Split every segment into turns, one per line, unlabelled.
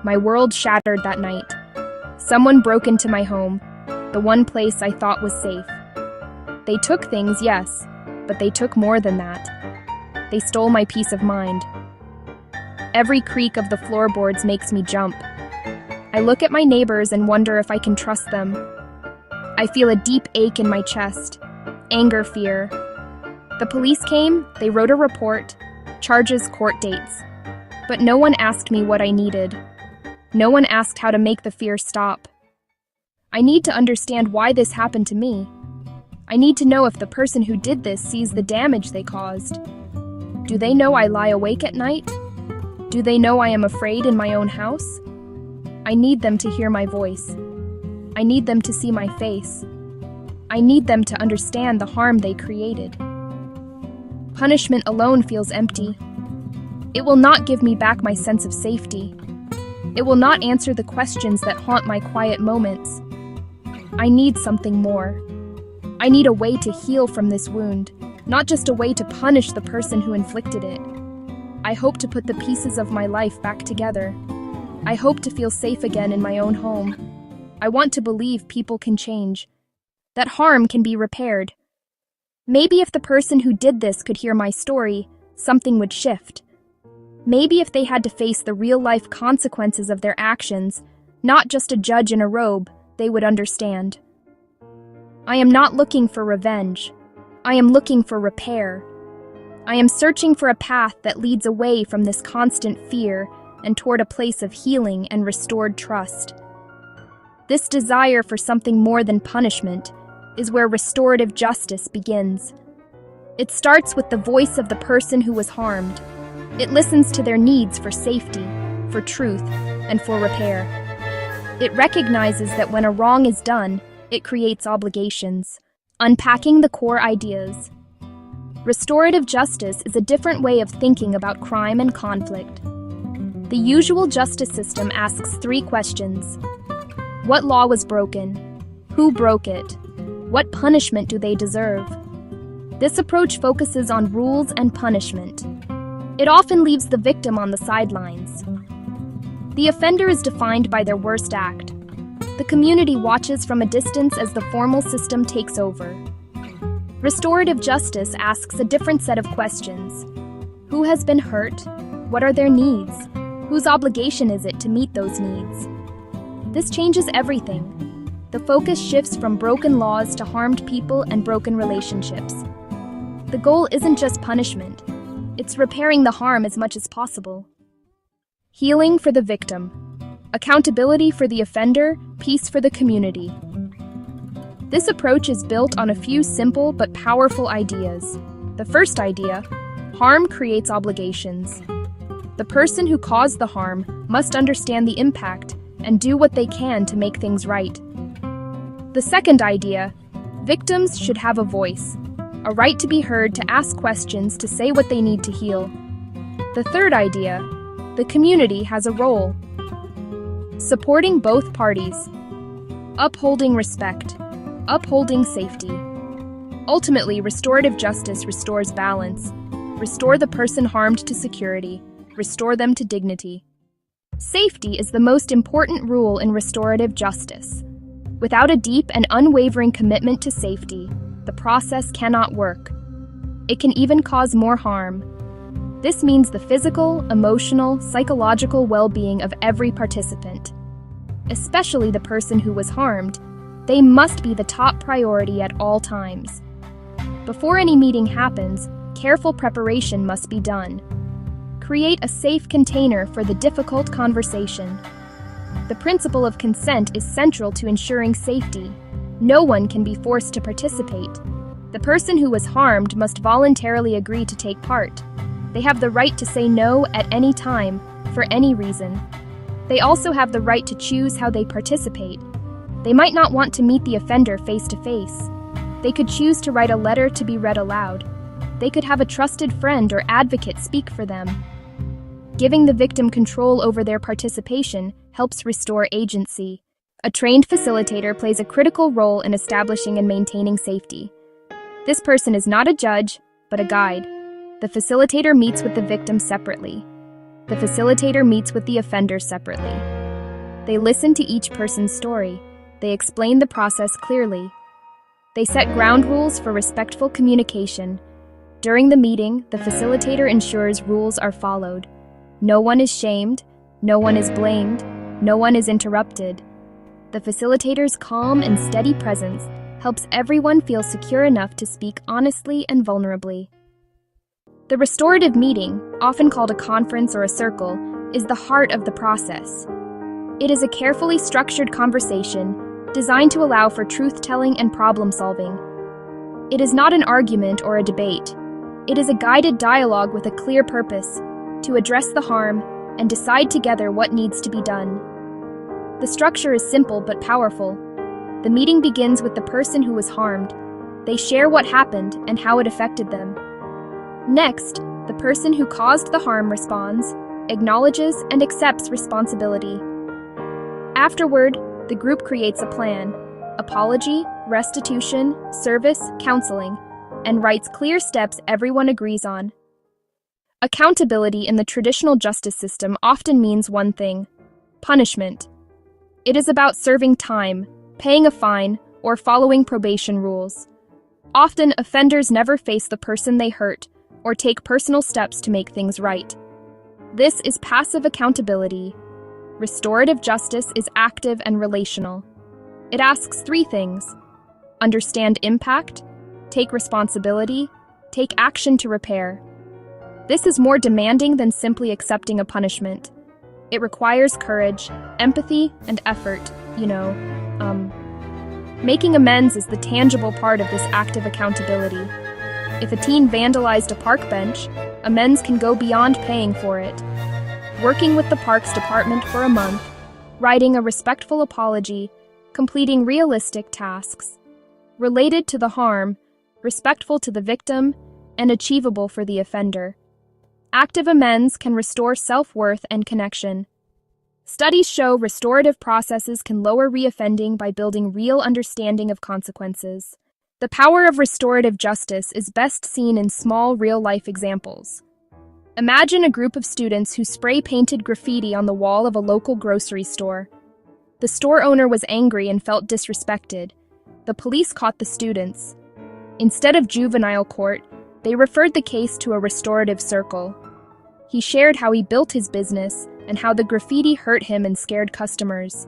My world shattered that night. Someone broke into my home, the one place I thought was safe. They took things, yes, but they took more than that. They stole my peace of mind. Every creak of the floorboards makes me jump. I look at my neighbors and wonder if I can trust them. I feel a deep ache in my chest, anger, fear. The police came, they wrote a report, charges, court dates. But no one asked me what I needed. No one asked how to make the fear stop. I need to understand why this happened to me. I need to know if the person who did this sees the damage they caused. Do they know I lie awake at night? Do they know I am afraid in my own house? I need them to hear my voice. I need them to see my face. I need them to understand the harm they created. Punishment alone feels empty. It will not give me back my sense of safety. It will not answer the questions that haunt my quiet moments. I need something more. I need a way to heal from this wound, not just a way to punish the person who inflicted it. I hope to put the pieces of my life back together. I hope to feel safe again in my own home. I want to believe people can change, that harm can be repaired. Maybe if the person who did this could hear my story, something would shift. Maybe if they had to face the real-life consequences of their actions, not just a judge in a robe, they would understand. I am not looking for revenge. I am looking for repair. I am searching for a path that leads away from this constant fear and toward a place of healing and restored trust. This desire for something more than punishment is where restorative justice begins. It starts with the voice of the person who was harmed. It listens to their needs for safety, for truth, and for repair. It recognizes that when a wrong is done, it creates obligations, unpacking the core ideas. Restorative justice is a different way of thinking about crime and conflict. The usual justice system asks 3 questions. What law was broken? Who broke it? What punishment do they deserve? This approach focuses on rules and punishment. It often leaves the victim on the sidelines. The offender is defined by their worst act. The community watches from a distance as the formal system takes over. Restorative justice asks a different set of questions. Who has been hurt? What are their needs? Whose obligation is it to meet those needs? This changes everything. The focus shifts from broken laws to harmed people and broken relationships. The goal isn't just punishment. It's repairing the harm as much as possible. Healing for the victim. Accountability for the offender, peace for the community. This approach is built on a few simple but powerful ideas. The first idea, harm creates obligations. The person who caused the harm must understand the impact and do what they can to make things right. The second idea, victims should have a voice, a right to be heard, to ask questions, to say what they need to heal. The third idea, the community has a role. Supporting both parties, upholding respect, upholding safety. Ultimately, restorative justice restores balance. Restore the person harmed to security. Restore them to dignity. Safety is the most important rule in restorative justice. Without a deep and unwavering commitment to safety, the process cannot work. It can even cause more harm. This means the physical, emotional, psychological well-being of every participant, especially the person who was harmed. They must be the top priority at all times. Before any meeting happens, careful preparation must be done. Create a safe container for the difficult conversation. The principle of consent is central to ensuring safety. No one can be forced to participate. The person who was harmed must voluntarily agree to take part. They have the right to say no at any time, for any reason. They also have the right to choose how they participate. They might not want to meet the offender face to face. They could choose to write a letter to be read aloud. They could have a trusted friend or advocate speak for them. Giving the victim control over their participation helps restore agency. A trained facilitator plays a critical role in establishing and maintaining safety. This person is not a judge, but a guide. The facilitator meets with the victim separately. The facilitator meets with the offender separately. They listen to each person's story. They explain the process clearly. They set ground rules for respectful communication. During the meeting, the facilitator ensures rules are followed. No one is shamed, no one is blamed, no one is interrupted. The facilitator's calm and steady presence helps everyone feel secure enough to speak honestly and vulnerably. The restorative meeting, often called a conference or a circle, is the heart of the process. It is a carefully structured conversation designed to allow for truth-telling and problem-solving. It is not an argument or a debate. It is a guided dialogue with a clear purpose, to address the harm and decide together what needs to be done. The structure is simple but powerful. The meeting begins with the person who was harmed. They share what happened and how it affected them. Next, the person who caused the harm responds, acknowledges, and accepts responsibility. Afterward, the group creates a plan: apology, restitution, service, counseling, and writes clear steps everyone agrees on. Accountability in the traditional justice system often means one thing: punishment. It is about serving time, paying a fine, or following probation rules. Often, offenders never face the person they hurt or take personal steps to make things right. This is passive accountability. Restorative justice is active and relational. It asks three things: understand impact, take responsibility, take action to repair. This is more demanding than simply accepting a punishment. It requires courage, empathy, and effort, Making amends is the tangible part of this active accountability. If a teen vandalized a park bench, amends can go beyond paying for it. Working with the Parks Department for a month, writing a respectful apology, completing realistic tasks, related to the harm, respectful to the victim, and achievable for the offender. Active amends can restore self-worth and connection. Studies show restorative processes can lower reoffending by building real understanding of consequences. The power of restorative justice is best seen in small, real-life examples. Imagine a group of students who spray-painted graffiti on the wall of a local grocery store. The store owner was angry and felt disrespected. The police caught the students. Instead of juvenile court, they referred the case to a restorative circle. He shared how he built his business and how the graffiti hurt him and scared customers.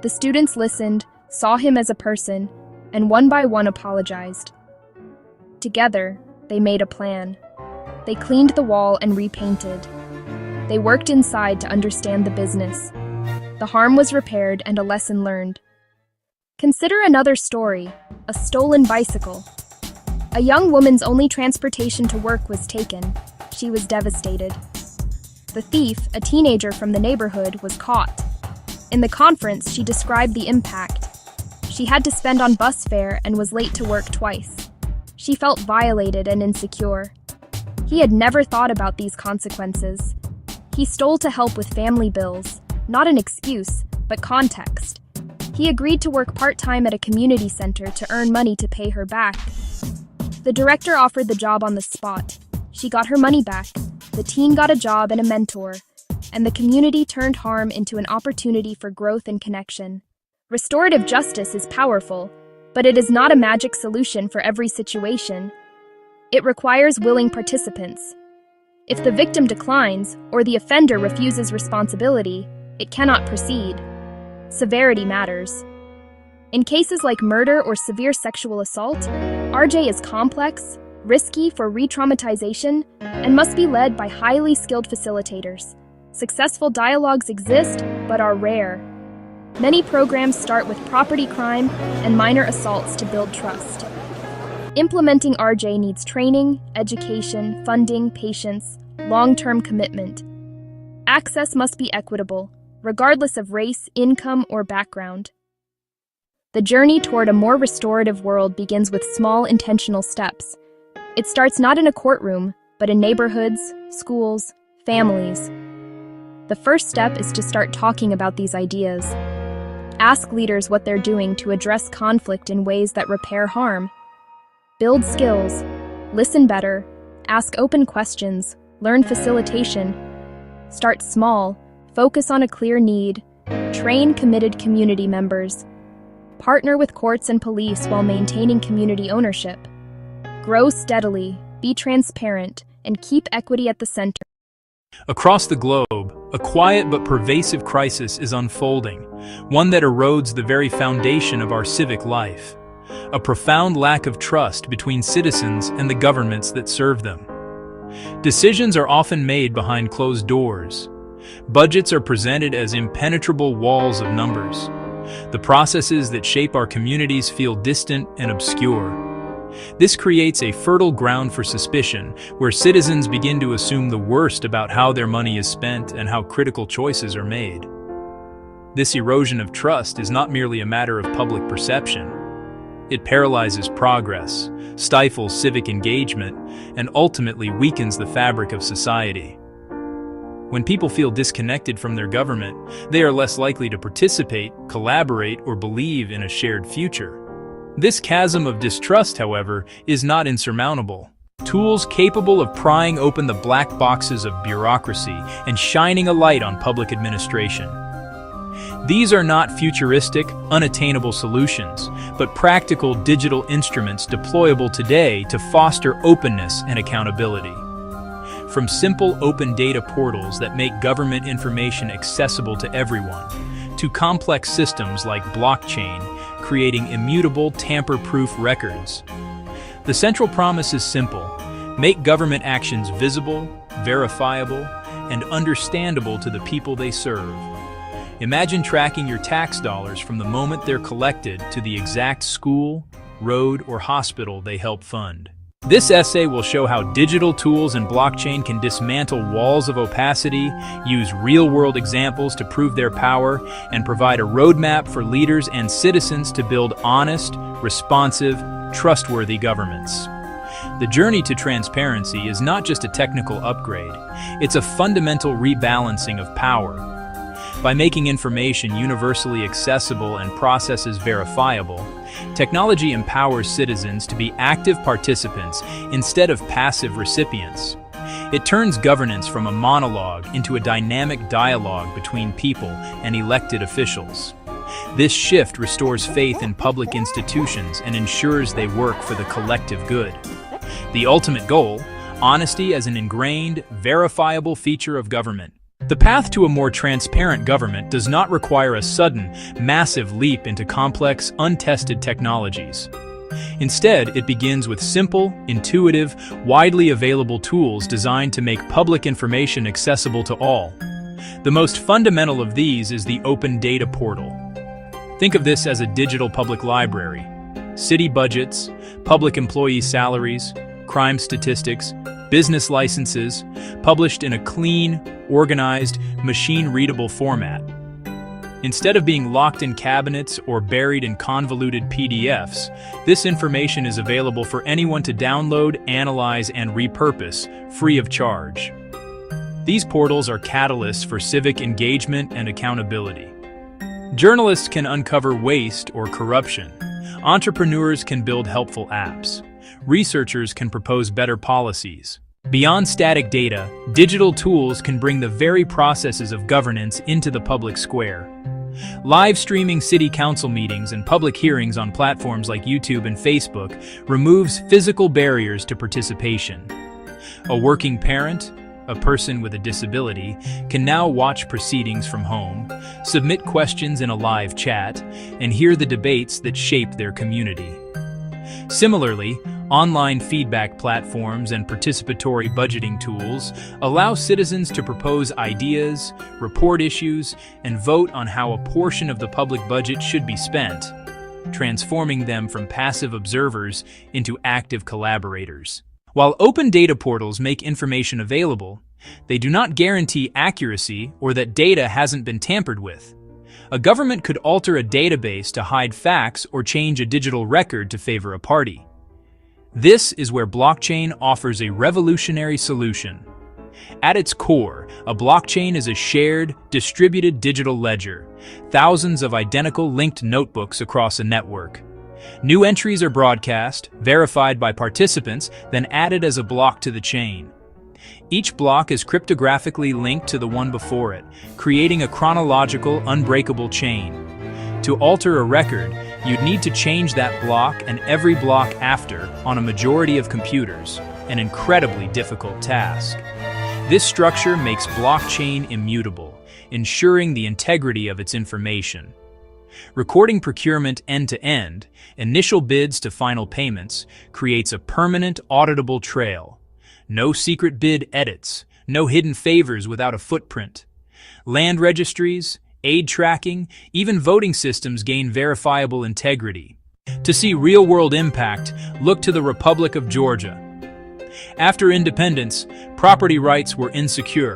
The students listened, saw him as a person, and one by one apologized. Together, they made a plan. They cleaned the wall and repainted. They worked inside to understand the business. The harm was repaired and a lesson learned. Consider another story: a stolen bicycle. A young woman's only transportation to work was taken. She was devastated. The thief, a teenager from the neighborhood, was caught. In the conference, she described the impact. She had to spend on bus fare and was late to work twice. She felt violated and insecure. He had never thought about these consequences. He stole to help with family bills, not an excuse, but context. He agreed to work part-time at a community center to earn money to pay her back. The director offered the job on the spot. She got her money back. The teen got a job and a mentor, and the community turned harm into an opportunity for growth and connection. Restorative justice is powerful, but it is not a magic solution for every situation. It requires willing participants. If the victim declines or the offender refuses responsibility, it cannot proceed. Severity matters. In cases like murder or severe sexual assault, RJ is complex, risky for re-traumatization, and must be led by highly skilled facilitators. Successful dialogues exist, but are rare. Many programs start with property crime and minor assaults to build trust. Implementing RJ needs training, education, funding, patience, long-term commitment. Access must be equitable, regardless of race, income, or background. The journey toward a more restorative world begins with small, intentional steps. It starts not in a courtroom, but in neighborhoods, schools, families. The first step is to start talking about these ideas. Ask leaders what they're doing to address conflict in ways that repair harm. Build skills, listen better, ask open questions, learn facilitation. Start small, focus on a clear need, train committed community members, partner with courts and police while maintaining community ownership. Grow steadily, be transparent, and keep equity at the center.
Across the globe, a quiet but pervasive crisis is unfolding, one that erodes the very foundation of our civic life. A profound lack of trust between citizens and the governments that serve them. Decisions are often made behind closed doors. Budgets are presented as impenetrable walls of numbers. The processes that shape our communities feel distant and obscure. This creates a fertile ground for suspicion, where citizens begin to assume the worst about how their money is spent and how critical choices are made. This erosion of trust is not merely a matter of public perception. It paralyzes progress, stifles civic engagement, and ultimately weakens the fabric of society. When people feel disconnected from their government, they are less likely to participate, collaborate, or believe in a shared future. This chasm of distrust, however, is not insurmountable. Tools capable of prying open the black boxes of bureaucracy and shining a light on public administration. These are not futuristic, unattainable solutions, but practical digital instruments deployable today to foster openness and accountability. From simple open data portals that make government information accessible to everyone, to complex systems like blockchain, creating immutable, tamper-proof records. The central promise is simple: make government actions visible, verifiable, and understandable to the people they serve. Imagine tracking your tax dollars from the moment they're collected to the exact school, road, or hospital they help fund. This essay will show how digital tools and blockchain can dismantle walls of opacity, use real-world examples to prove their power, and provide a roadmap for leaders and citizens to build honest, responsive, trustworthy governments. The journey to transparency is not just a technical upgrade, it's a fundamental rebalancing of power. By making information universally accessible and processes verifiable, technology empowers citizens to be active participants instead of passive recipients. It turns governance from a monologue into a dynamic dialogue between people and elected officials. This shift restores faith in public institutions and ensures they work for the collective good. The ultimate goal: honesty as an ingrained, verifiable feature of government. The path to a more transparent government does not require a sudden, massive leap into complex, untested technologies. Instead, it begins with simple, intuitive, widely available tools designed to make public information accessible to all. The most fundamental of these is the Open Data Portal. Think of this as a digital public library. City budgets, public employee salaries, crime statistics, business licenses, published in a clean, organized, machine-readable format. Instead of being locked in cabinets or buried in convoluted PDFs, this information is available for anyone to download, analyze, and repurpose, free of charge. These portals are catalysts for civic engagement and accountability. Journalists can uncover waste or corruption. Entrepreneurs can build helpful apps. Researchers can propose better policies. Beyond static data, digital tools can bring the very processes of governance into the public square. Live streaming city council meetings and public hearings on platforms like YouTube and Facebook removes physical barriers to participation. A working parent, a person with a disability, can now watch proceedings from home, submit questions in a live chat, and hear the debates that shape their community. Similarly, online feedback platforms and participatory budgeting tools allow citizens to propose ideas, report issues, and vote on how a portion of the public budget should be spent, transforming them from passive observers into active collaborators. While open data portals make information available, they do not guarantee accuracy or that data hasn't been tampered with. A government could alter a database to hide facts or change a digital record to favor a party. This is where blockchain offers a revolutionary solution. At its core, a blockchain is a shared, distributed digital ledger, thousands of identical linked notebooks across a network. New entries are broadcast, verified by participants, then added as a block to the chain. Each block is cryptographically linked to the one before it, creating a chronological, unbreakable chain. To alter a record, you'd need to change that block and every block after on a majority of computers, an incredibly difficult task. This structure makes blockchain immutable, ensuring the integrity of its information. Recording procurement end-to-end, initial bids to final payments, creates a permanent, auditable trail. No secret bid edits, no hidden favors without a footprint. Land registries, aid tracking, even voting systems gain verifiable integrity. To see real-world impact, look to the Republic of Georgia. After independence, property rights were insecure,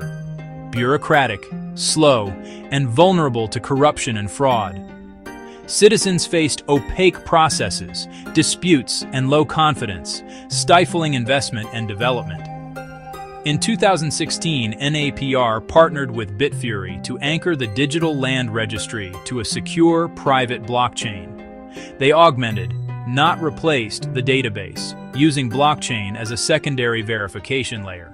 bureaucratic, slow, and vulnerable to corruption and fraud. Citizens faced opaque processes, disputes, and low confidence, stifling investment and development. In 2016, NAPR partnered with Bitfury to anchor the digital land registry to a secure, private blockchain. They augmented, not replaced, the database, using blockchain as a secondary verification layer.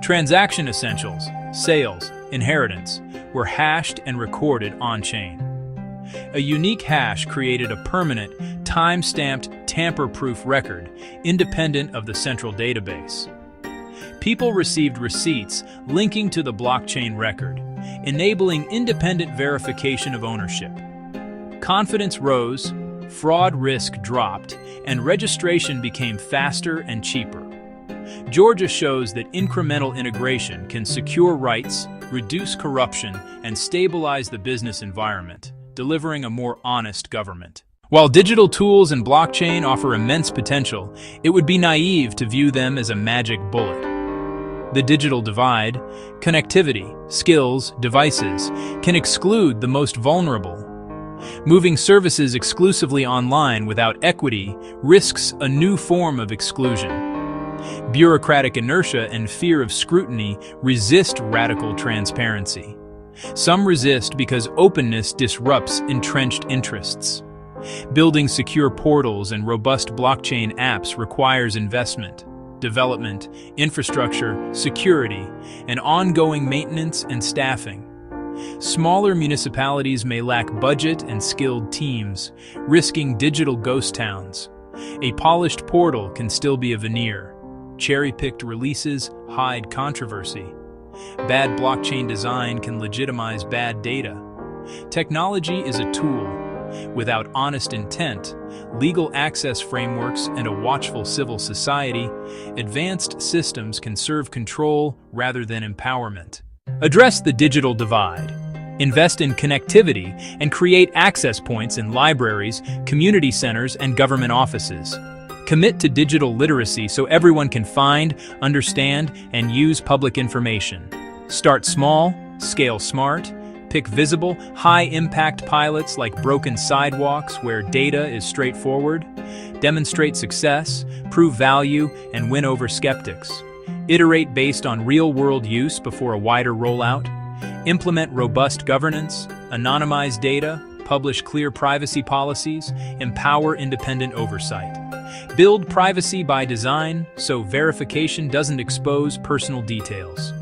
Transaction essentials, sales, inheritance, were hashed and recorded on-chain. A unique hash created a permanent, time-stamped, tamper-proof record, independent of the central database. People received receipts linking to the blockchain record, enabling independent verification of ownership. Confidence rose, fraud risk dropped, and registration became faster and cheaper. Georgia shows that incremental integration can secure rights, reduce corruption, and stabilize the business environment, delivering a more honest government. While digital tools and blockchain offer immense potential, it would be naive to view them as a magic bullet. The digital divide, connectivity, skills, devices, can exclude the most vulnerable. Moving services exclusively online without equity risks a new form of exclusion. Bureaucratic inertia and fear of scrutiny resist radical transparency. Some resist because openness disrupts entrenched interests. Building secure portals and robust blockchain apps requires investment, development, infrastructure, security, and ongoing maintenance and staffing. Smaller municipalities may lack budget and skilled teams, risking digital ghost towns. A polished portal can still be a veneer. Cherry-picked releases hide controversy. Bad blockchain design can legitimize bad data. Technology is a tool. Without honest intent, legal access frameworks, and a watchful civil society, advanced systems can serve control rather than empowerment. Address the digital divide. Invest in connectivity and create access points in libraries, community centers, and government offices. Commit to digital literacy so everyone can find, understand, and use public information. Start small, scale smart, pick visible, high-impact pilots like broken sidewalks where data is straightforward. Demonstrate success, prove value, and win over skeptics. Iterate based on real-world use before a wider rollout. Implement robust governance, anonymize data, publish clear privacy policies, empower independent oversight. Build privacy by design so verification doesn't expose personal details.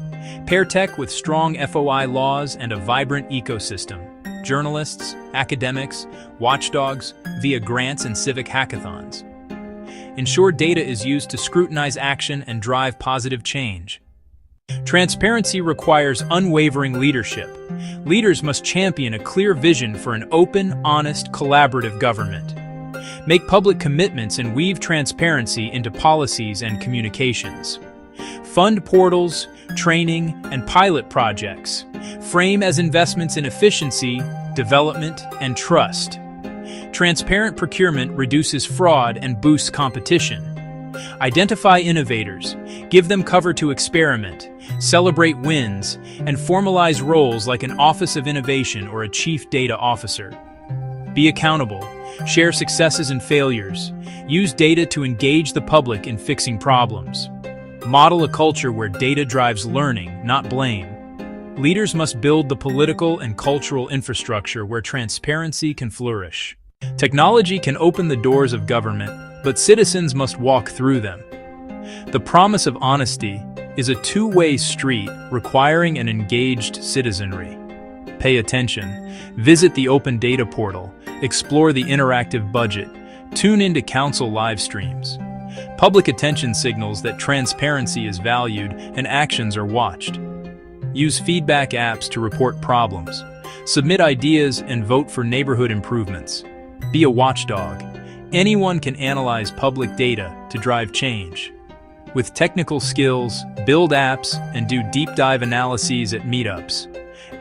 Pair tech with strong FOI laws and a vibrant ecosystem. Journalists, academics, watchdogs, via grants and civic hackathons. Ensure data is used to scrutinize action and drive positive change. Transparency requires unwavering leadership. Leaders must champion a clear vision for an open, honest, collaborative government. Make public commitments and weave transparency into policies and communications. Fund portals, training, and pilot projects. Frame as investments in efficiency, development, and trust. Transparent procurement reduces fraud and boosts competition. Identify innovators, give them cover to experiment, celebrate wins, and formalize roles like an Office of Innovation or a Chief Data Officer. Be accountable, share successes and failures, use data to engage the public in fixing problems. Model a culture where data drives learning, not blame. Leaders must build the political and cultural infrastructure where transparency can flourish. Technology can open the doors of government, but citizens must walk through them. The promise of honesty, is a two-way street requiring an engaged citizenry. Pay attention, visit the Open Data Portal, explore the interactive budget, tune into council live streams. Public attention signals that transparency is valued and actions are watched. Use feedback apps to report problems. Submit ideas and vote for neighborhood improvements. Be a watchdog. Anyone can analyze public data to drive change. With technical skills, build apps and do deep dive analyses at meetups.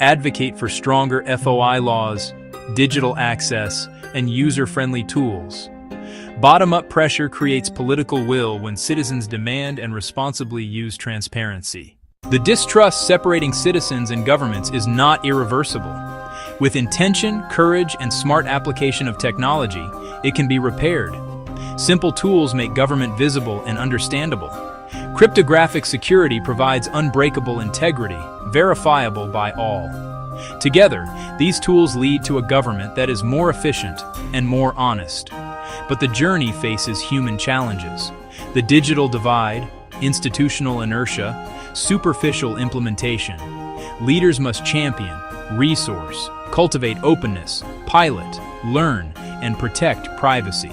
Advocate for stronger FOI laws, digital access, and user-friendly tools. Bottom-up pressure creates political will when citizens demand and responsibly use transparency. The distrust separating citizens and governments is not irreversible. With intention, courage, and smart application of technology, it can be repaired. Simple tools make government visible and understandable. Cryptographic security provides unbreakable integrity, verifiable by all. Together, these tools lead to a government that is more efficient and more honest. But the journey faces human challenges. The digital divide, institutional inertia, superficial implementation. Leaders must champion, resource, cultivate openness, pilot, learn, and protect privacy.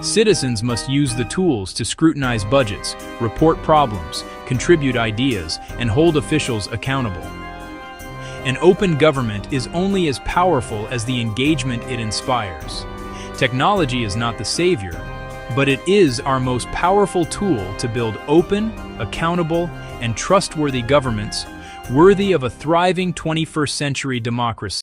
Citizens must use the tools to scrutinize budgets, report problems, contribute ideas, and hold officials accountable. An open government is only as powerful as the engagement it inspires. Technology is not the savior, but it is our most powerful tool to build open, accountable, and trustworthy governments worthy of a thriving 21st century democracy.